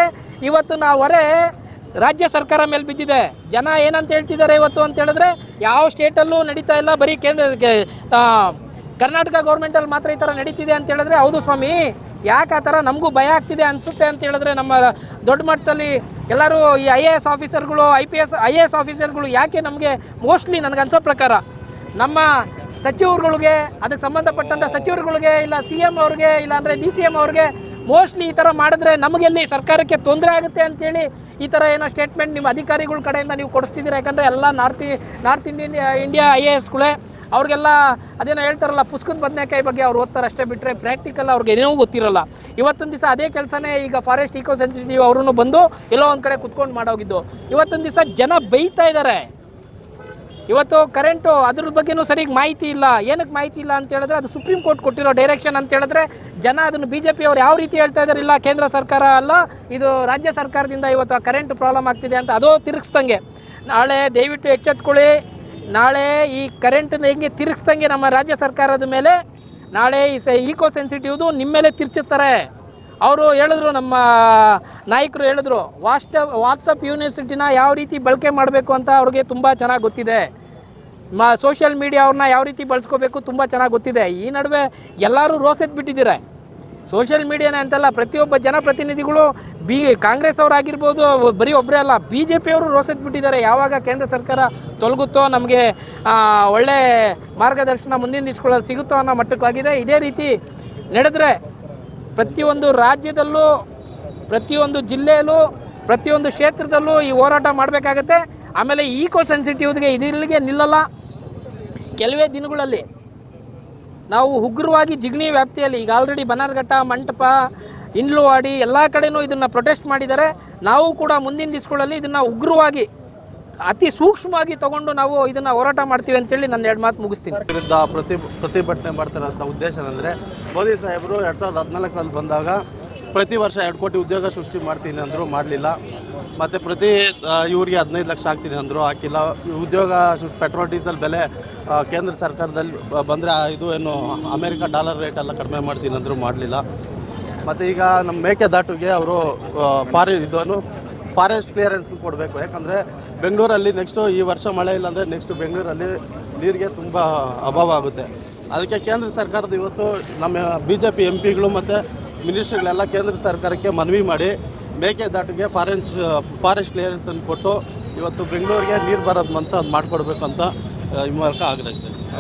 ಇವತ್ತು ನಾವು ಹೊರೆ ರಾಜ್ಯ ಸರ್ಕಾರ ಮೇಲೆ ಬಿದ್ದಿದೆ. ಜನ ಏನಂತ ಹೇಳ್ತಿದ್ದಾರೆ ಇವತ್ತು ಅಂತ ಹೇಳಿದ್ರೆ, ಯಾವ ಸ್ಟೇಟಲ್ಲೂ ನಡೀತಾ ಇಲ್ಲ, ಬರೀ ಕರ್ನಾಟಕ ಗೌರ್ಮೆಂಟಲ್ಲಿ ಮಾತ್ರ ಈ ಥರ ನಡೀತಿದೆ ಅಂತ ಹೇಳಿದ್ರೆ, ಹೌದು ಸ್ವಾಮಿ, ಯಾಕೆ ಆ ಥರ ನಮಗೂ ಭಯ ಆಗ್ತಿದೆ ಅನಿಸುತ್ತೆ ಅಂತ ಹೇಳಿದ್ರೆ, ನಮ್ಮ ದೊಡ್ಡ ಮಟ್ಟದಲ್ಲಿ ಎಲ್ಲರೂ ಈ IAS ಆಫೀಸರ್ಗಳು, IAS ಆಫೀಸರ್ಗಳು ಯಾಕೆ ನಮಗೆ ಮೋಸ್ಟ್ಲಿ ನನಗನ್ಸೋ ಪ್ರಕಾರ ನಮ್ಮ ಸಚಿವರುಗಳಿಗೆ, ಅದಕ್ಕೆ ಸಂಬಂಧಪಟ್ಟಂಥ ಸಚಿವರುಗಳಿಗೆ, ಇಲ್ಲ CM ಅವ್ರಿಗೆ, ಇಲ್ಲಾಂದರೆ DCM ಅವ್ರಿಗೆ ಮೋಸ್ಟ್ಲಿ ಈ ಥರ ಮಾಡಿದ್ರೆ ನಮಗೆಲ್ಲಿ ಸರ್ಕಾರಕ್ಕೆ ತೊಂದರೆ ಆಗುತ್ತೆ ಅಂತೇಳಿ ಈ ಥರ ಏನೋ ಸ್ಟೇಟ್ಮೆಂಟ್ ನಿಮ್ಮ ಅಧಿಕಾರಿಗಳ ಕಡೆಯಿಂದ ನೀವು ಕೊಡಿಸ್ತಿದ್ದೀರ. ಯಾಕಂದರೆ ಎಲ್ಲ ನಾರ್ತ್ ಇಂಡಿಯಾ IASಗಳೇ, ಅವ್ರಿಗೆಲ್ಲ ಅದೇನೋ ಹೇಳ್ತಾರಲ್ಲ, ಪುಸ್ತಕದ ಬದನೆಕಾಯಿ ಬಗ್ಗೆ ಅವ್ರು ಓದ್ತಾರೆ ಅಷ್ಟೇ, ಬಿಟ್ಟರೆ ಪ್ರಾಕ್ಟಿಕಲ್ ಅವ್ರಿಗೆ ಏನೂ ಗೊತ್ತಿರಲ್ಲ. ಇವತ್ತೊಂದು ದಿವಸ ಅದೇ ಕೆಲಸನೇ ಈಗ ಫಾರೆಸ್ಟ್ ಈಕೋ ಸೆನ್ಸಿಟಿವ್ ಅವ್ರೂ ಬಂದು ಎಲ್ಲೋ ಒಂದು ಕಡೆ ಕುತ್ಕೊಂಡು ಮಾಡೋಗಿದ್ದು. ಇವತ್ತೊಂದು ದಿವಸ ಜನ ಬೈತಾ ಇದ್ದಾರೆ. ಇವತ್ತು ಕರೆಂಟು ಅದ್ರ ಬಗ್ಗೆನೂ ಸರಿಯಾಗಿ ಮಾಹಿತಿ ಇಲ್ಲ. ಏನಕ್ಕೆ ಮಾಹಿತಿ ಇಲ್ಲ ಅಂತ ಹೇಳಿದ್ರೆ, ಅದು ಸುಪ್ರೀಂ ಕೋರ್ಟ್ ಕೊಟ್ಟಿರೋ ಡೈರೆಕ್ಷನ್ ಅಂತ ಹೇಳಿದ್ರೆ, ಜನ ಅದನ್ನು BJP ಅವ್ರು ಯಾವ ರೀತಿ ಹೇಳ್ತಾ ಇದ್ದಾರೆ, ಇಲ್ಲ ಕೇಂದ್ರ ಸರ್ಕಾರ ಅಲ್ಲ, ಇದು ರಾಜ್ಯ ಸರ್ಕಾರದಿಂದ ಇವತ್ತು ಕರೆಂಟ್ ಪ್ರಾಬ್ಲಮ್ ಆಗ್ತಿದೆ ಅಂತ ಅದೋ ತಿರುಗಿಸ್ದಂಗೆ. ನಾಳೆ ದಯವಿಟ್ಟು ಎಚ್ಚೆತ್ಕೊಳ್ಳಿ. ನಾಳೆ ಈ ಕರೆಂಟನ್ನು ಹೆಂಗೆ ತಿರುಗಿಸ್ದಂಗೆ ನಮ್ಮ ರಾಜ್ಯ ಸರ್ಕಾರದ ಮೇಲೆ ನಾಳೆ ಈ ಈಕೋ ಸೆನ್ಸಿಟಿವ್ದು ನಿಮ್ಮ ಮೇಲೆ ತಿರ್ಚುತ್ತಾರೆ. ಅವರು ಹೇಳಿದ್ರು, ನಮ್ಮ ನಾಯಕರು ಹೇಳಿದ್ರು, ವಾಟ್ಸಪ್ ಯೂನಿವರ್ಸಿಟಿನ ಯಾವ ರೀತಿ ಬಳಕೆ ಮಾಡಬೇಕು ಅಂತ ಅವ್ರಿಗೆ ತುಂಬ ಚೆನ್ನಾಗಿ ಗೊತ್ತಿದೆ. ಸೋಷಿಯಲ್ ಮೀಡಿಯಾ ಅವ್ರನ್ನ ಯಾವ ರೀತಿ ಬಳಸ್ಕೋಬೇಕು ತುಂಬ ಚೆನ್ನಾಗಿ ಗೊತ್ತಿದೆ. ಈ ನಡುವೆ ಎಲ್ಲರೂ ರೋಸೆತ್ಬಿಟ್ಟಿದ್ದಾರೆ. ಸೋಷಿಯಲ್ ಮೀಡಿಯಾನೇ ಅಂತಲ್ಲ, ಪ್ರತಿಯೊಬ್ಬ ಜನಪ್ರತಿನಿಧಿಗಳು ಕಾಂಗ್ರೆಸ್ ಅವರಾಗಿರ್ಬೋದು, ಬರೀ ಒಬ್ಬರೇ ಅಲ್ಲ, BJP ಅವರು ರೋಸೆತ್ಬಿಟ್ಟಿದ್ದಾರೆ. ಯಾವಾಗ ಕೇಂದ್ರ ಸರ್ಕಾರ ತೊಲಗುತ್ತೋ, ನಮಗೆ ಒಳ್ಳೆ ಮಾರ್ಗದರ್ಶನ ಮುಂದಿನ ದಿನಗಳಲ್ಲಿ ಸಿಗುತ್ತೋ ಅನ್ನೋ ಮಟ್ಟಕ್ಕಾಗಿದೆ. ಇದೇ ರೀತಿ ನಡೆದರೆ ಪ್ರತಿಯೊಂದು ರಾಜ್ಯದಲ್ಲೂ, ಪ್ರತಿಯೊಂದು ಜಿಲ್ಲೆಯಲ್ಲೂ, ಪ್ರತಿಯೊಂದು ಕ್ಷೇತ್ರದಲ್ಲೂ ಈ ಹೋರಾಟ ಮಾಡಬೇಕಾಗತ್ತೆ. ಆಮೇಲೆ ಈಕೋ ಸೆನ್ಸಿಟಿವ್ಗೆ ಇಲ್ಲಿಗೆ ನಿಲ್ಲಲ್ಲ. ಕೆಲವೇ ದಿನಗಳಲ್ಲಿ ನಾವು ಉಗ್ರವಾಗಿ ಜಿಗಣಿ ವ್ಯಾಪ್ತಿಯಲ್ಲಿ ಈಗ ಆಲ್ರೆಡಿ ಬನ್ನಾರಘಟ್ಟ, ಮಂಟಪ, ಇಂಡ್ಲುವಾಡಿ ಎಲ್ಲ ಕಡೆಯೂ ಇದನ್ನು ಪ್ರೊಟೆಸ್ಟ್ ಮಾಡಿದ್ದಾರೆ. ನಾವು ಕೂಡ ಮುಂದಿನ ದಿವಸಗಳಲ್ಲಿ ಇದನ್ನು ಉಗ್ರವಾಗಿ ಅತಿ ಸೂಕ್ಷ್ಮವಾಗಿ ತಗೊಂಡು ನಾವು ಇದನ್ನು ಹೋರಾಟ ಮಾಡ್ತೀವಿ ಅಂತೇಳಿ ನನ್ನ 2 ಮಾತು ಮುಗಿಸ್ತೀನಿ. ವಿರುದ್ಧ ಪ್ರತಿಭಟನೆ ಮಾಡ್ತಿರೋಂಥ ಉದ್ದೇಶ ಅಂದರೆ, ಮೋದಿ ಸಾಹೇಬರು 2014ರಲ್ಲಿ ಬಂದಾಗ ಪ್ರತಿ ವರ್ಷ 2 ಕೋಟಿ ಉದ್ಯೋಗ ಸೃಷ್ಟಿ ಮಾಡ್ತೀನಿ ಅಂದರು, ಮಾಡಲಿಲ್ಲ. ಮತ್ತು ಇವ್ರಿಗೆ 15 ಲಕ್ಷ ಹಾಕ್ತೀನಿ ಅಂದರು, ಹಾಕಿಲ್ಲ. ಉದ್ಯೋಗ ಪೆಟ್ರೋಲ್ ಡೀಸೆಲ್ ಬೆಲೆ ಕೇಂದ್ರ ಸರ್ಕಾರದಲ್ಲಿ ಬಂದರೆ ಇದು ಏನು ಅಮೇರಿಕಾ ಡಾಲರ್ ರೇಟೆಲ್ಲ ಕಡಿಮೆ ಮಾಡ್ತೀನಿ ಅಂದರು, ಮಾಡಲಿಲ್ಲ. ಮತ್ತು ಈಗ ನಮ್ಮ ಮೇಕೆದಾಟುಗೆ ಅವರು ಫಾರೆಸ್ಟ್ ಕ್ಲಿಯರೆನ್ಸ್ ಕೊಡಬೇಕು. ಯಾಕಂದರೆ ಬೆಂಗಳೂರಲ್ಲಿ ನೆಕ್ಸ್ಟು ಈ ವರ್ಷ ಮಳೆ ಇಲ್ಲಾಂದರೆ ನೆಕ್ಸ್ಟು ಬೆಂಗಳೂರಲ್ಲಿ ನೀರಿಗೆ ತುಂಬ ಅಭಾವ ಆಗುತ್ತೆ. ಅದಕ್ಕೆ ಕೇಂದ್ರ ಸರ್ಕಾರದ ಇವತ್ತು ನಮ್ಮ BJP MPಗಳು ಮತ್ತು ಮಿನಿಸ್ಟ್ರಿಗಳೆಲ್ಲ ಕೇಂದ್ರ ಸರ್ಕಾರಕ್ಕೆ ಮನವಿ ಮಾಡಿ ಮೇಕೆದಾಟುಗೆ ಫಾರೆಸ್ಟ್ ಕ್ಲಿಯರೆನ್ಸನ್ನು ಕೊಟ್ಟು ಇವತ್ತು ಬೆಂಗಳೂರಿಗೆ ನೀರು ಬರೋದು ಅಂತ ಅದು ಮಾಡಿಕೊಡ್ಬೇಕು ಅಂತ ಈ ಮೂಲಕ ಆಗ್ರಹಿಸ್ತೀನಿ.